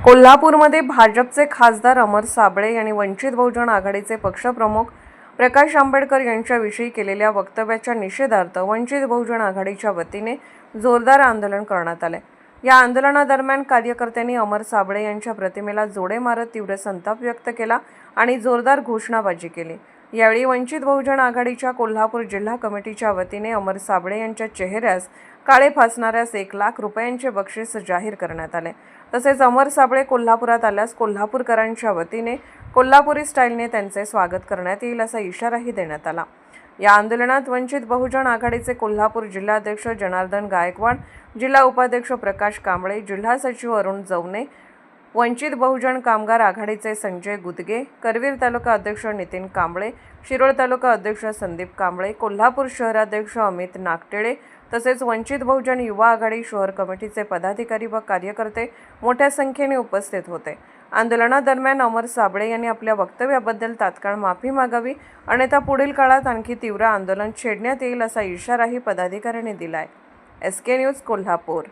कोल्हापूरमध्ये भाजपचे खासदार अमर साबळे यांनी वंचित बहुजन आघाडीचे पक्षप्रमुख प्रकाश आंबेडकर यांच्याविषयी केलेल्या वक्तव्याच्या निषेधार्थ वंचित बहुजन आघाडीच्या वतीने जोरदार आंदोलन करण्यात आले। या आंदोलनादरम्यान कार्यकर्त्यांनी अमर साबळे यांच्या प्रतिमेला जोडे मारत तीव्र संताप व्यक्त केला आणि जोरदार घोषणाबाजी केली। यावेळी वंचित बहुजन आघाडीच्या कोल्हापूर जिल्हा कमिटीच्या वतीने अमर साबळे यांच्या चेहऱ्यास काळे फासणाऱ्यास 1 लाख रुपयांचे बक्षीस जाहीर करण्यात आले। तसेच अमर साबळे कोल्हापुरात आल्यास कोल्हापूरकरांच्या वतीने कोल्हापुरी स्टाईलने त्यांचे स्वागत करण्यात येईल असा इशाराही देण्यात आला। या आंदोलनात वंचित बहुजन आघाडीचे कोल्हापूर जिल्हाध्यक्ष जनार्दन गायकवाड, जिल्हा उपाध्यक्ष प्रकाश कांबळे, जिल्हा सचिव अरुण जवने, वंचित बहुजन कामगार आघाडीचे संजय गुदगे, करवीर तालुका अध्यक्ष नितीन कांबळे, शिरोळ तालुका अध्यक्ष संदीप कांबळे, कोल्हापूर शहराध्यक्ष अमित नागटेळे तसेच वंचित बहुजन युवा आघाडी शहर कमिटीचे पदाधिकारी व कार्यकर्ते मोठ्या संख्येने उपस्थित होते। आंदोलनादरम्यान अमर साबळे यांनी आपल्या वक्तव्याबद्दल तात्काळ माफी मागावी, अन्यथा पुढील काळात आणखी तीव्र आंदोलन छेडण्यात येईल असा इशाराही पदाधिकाऱ्यांनी दिलाय। SK news Kolhapur.